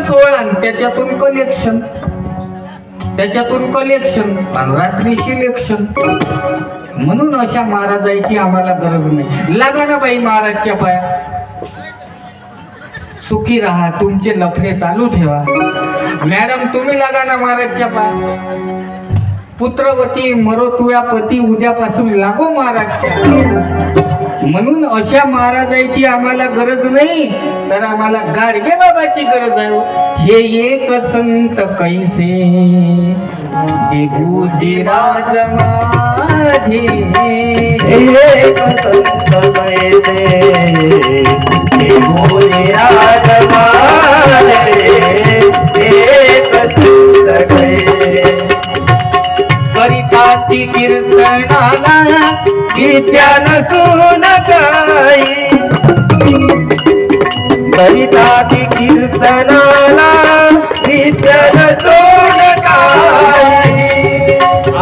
सोहळा त्याच्यातून कलेक्शन, त्याच्यातून कलेक्शन आणि रात्री सिलेक्शन. म्हणून अशा महाराजाची आम्हाला गरज नाही. लागा ना बाई महाराजच्या पाया. सुखी राहा, तुमचे लफडे चालू ठेवा. मॅडम तुम्ही लागा ना महाराजच्या पाया. पुत्रवती मरोतुया पती उद्यापासून लागो महाराजच्या. म्हणून अशा महाराजाची आम्हाला गरज नाही, तर आम्हाला गाडगे बाबाची गरज आहे. हे एक संत कैसे देबूजी राज माझे, एक संत कैसे देबूजी राज माझे, एक संत कैसे करिताती कीर्तनाला विद्या नसून काही, करिताती कीर्तनाला विद्या नसून काही.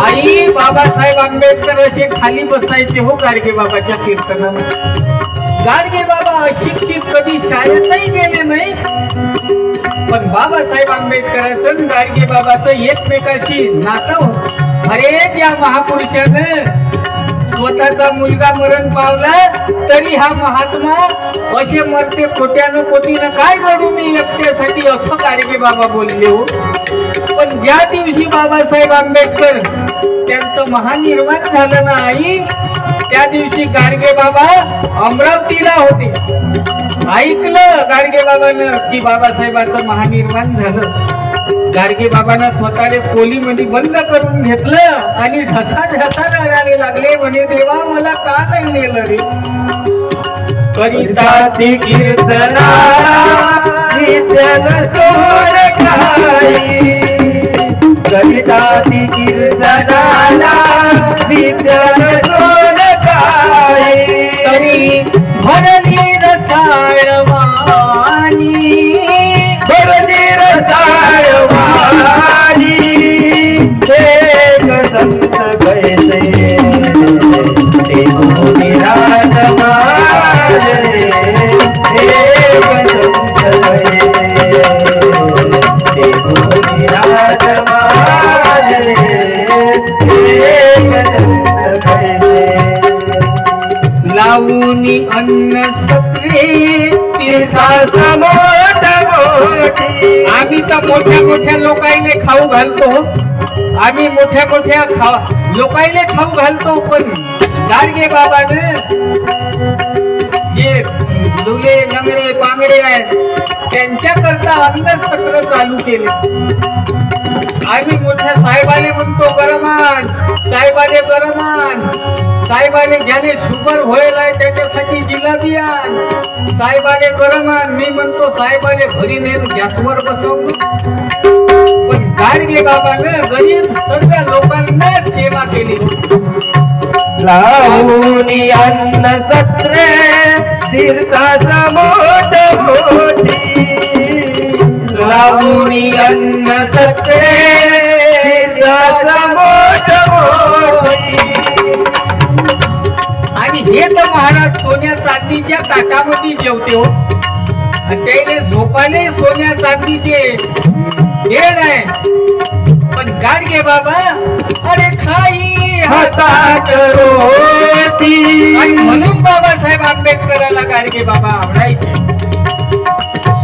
आई बाबासाहेब आंबेडकर असे खाली बसायचे हो गाडगे बाबाच्या कीर्तनात. गाडगे बाबा अशिक्षित, कधी शाळेतही गेले नाही, पण बाबासाहेब आंबेडकरांचं आणि गाडगे बाबाचं एकमेकाशी नातं होतं. अरे त्या महापुरुषानं स्वतःचा मुलगा मरण पावला, तरी हा महात्मा असे मरते कोट्यानं कोटीनं काय रडू मी एकट्यासाठी, असं गाडगे बाबा बोलले हो. पण ज्या दिवशी बाबासाहेब आंबेडकर त्यांचं महानिर्वाण झालं ना आई, त्या दिवशी गाडगे बाबा अमरावतीला होते. ऐकलं गाडगे बाबानं की बाबासाहेबांचं महानिर्वाण झालं. गाडगे बाबांना स्वतःला खोलीमध्ये बंद करून घेतलं आणि ढसा रडायला लागले. म्हणे देवा मला का नाही नेलं रे. करिताती कीर्तनाला विद्या नसून काही, करिताती कीर्तनाला विद्या नसून काही. तरी भरली रसाळ वाणी, भरली रसाळ वाणी, एक संत कैसे देबूजी राज माझे, एक संत कैसे देबूजी राज माझे, एक संत कैसे. लावूनी अन्न सत्रे तीर्थासमोर मोठी, आम्ही तर मोठ्या मोठ्या लोकाईले खाऊ घालतो. आम्ही मोठ्या मोठ्या लोकाईले खाऊ घालतो, पण गाडगे बाबाने जे लुले लंगडे पांगडे आहेत त्यांच्याकरता अन्नसत्र चालू केले. आम्ही मोठ्या साहेबाले म्हणतो गरमान, साहेबाले गरमान, साहेबाले ज्याने शुगर व्हायला आहे त्याच्यासाठी जिलाबी आण, साहेबाले गरमान. मी म्हणतो साहेबाले घरी नेऊन गॅसवर बसवून. पण गाडगे बाबानं गरीब सगळ्या लोकांना सेवा केली. लावूनी अन्न सत्रे तीर्थासमोर मोठी, लावूनी अन्न सत्रे तीर्थासमोर मोठी. आणि हे तर महाराज सोन्या चांदीच्या ताटामध्ये जेवते हो. आणि त्याने झोपाले सोन्या चांदीचे भेद आहे. पण गाडगे बाबा अरे खाई हातात रोटी, आणि म्हणून बाबासाहेब आंबेडकराला गाडगे बाबा आवडायचे.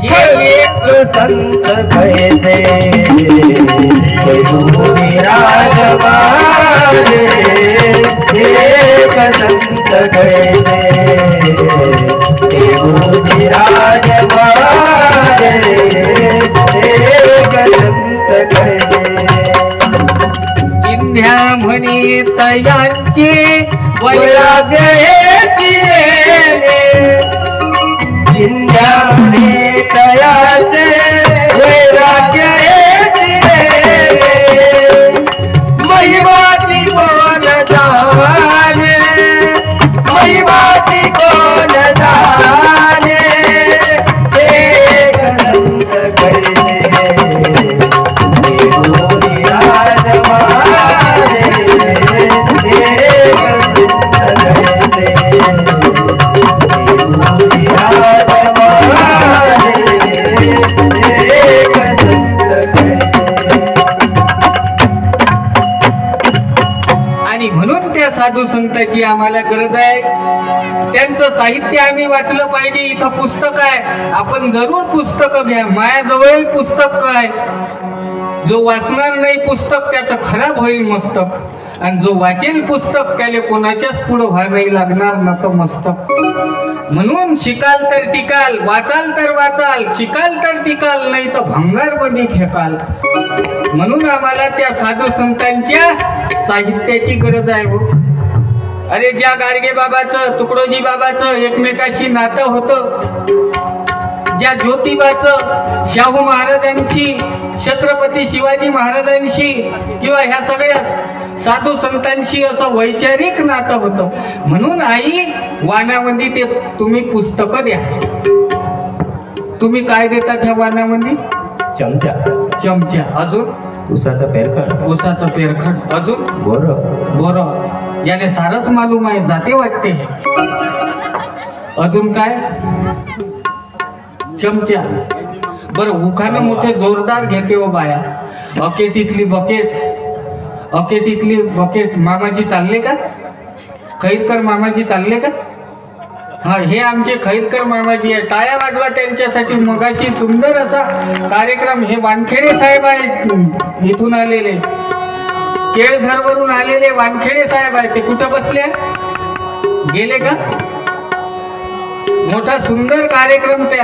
हे एक संत कैसे देबूजी राज माझे, एक संत कैसे देबूजी राज माझे, एक संत कैसे. जिंध्या म्हणे तयांचे वैराग्य चिरेले, जिंद्याने तयाचे वैराग्य चिरेले. महिमाती कोण जाणे, महिमाती कोण जाणे, एक संत कैसे देबूजी राज माझे, एक संत कैसे देबूजी राज माझे. साधू संतांची आम्हाला गरज आहे. त्यांचं साहित्य आम्ही वाचलं पाहिजे. इथं पुस्तक आहे, आपण जरूर पुस्तकं घ्या. माझ्याजवळ पुस्तक काय, जो वाचणार नाही पुस्तक त्याचं खराब होईल मस्तक, आणि जो वाचेल पुस्तक त्याला कोणाच्याच पुढं व्हा नाही लागणार ना तर मस्तक. म्हणून शिकाल तर टिकाल, वाचाल तर वाचाल, शिकाल तर टिकाल, नाही तर भंगार बंदी फेकाल. म्हणून आम्हाला त्या साधू संतांच्या साहित्याची गरज आहे हो. अरे ज्या गाडगे बाबाचं, तुकडोजी बाबाचं एकमेकाशी नातं होतं, ज्या ज्योतिबाचं शाहू महाराजांशी, छत्रपती शिवाजी महाराजांशी किंवा ह्या सगळ्या साधू संतांशी असं वैचारिक नातं होतं. म्हणून आई वानामध्ये ते तुम्ही पुस्तकं द्या. तुम्ही काय देतात ह्या वानामध्ये? चमचा. अजून उसाचं पेरखड. अजून बोरं. याने सारच मालूम आहे, जाते वाटते. अजून काय? चमचा. बरं उखाणं मोठे जोरदार घेते हो बाया. अकेटीतली बकेट मामाजी चालले का? खैरकर मामाजी चालले का? हा, हे आमचे खैरकर मामाजी आहे. टाळ्या वाजवा त्यांच्यासाठी. मगाशी सुंदर असा कार्यक्रम. हे वानखेडे साहेब आहेत, इथून आलेले, केळझरवरून आलेले वानखेडे साहेब आहेत. ते कुठं बसले? गेले का? मोठा सुंदर कार्यक्रम त्या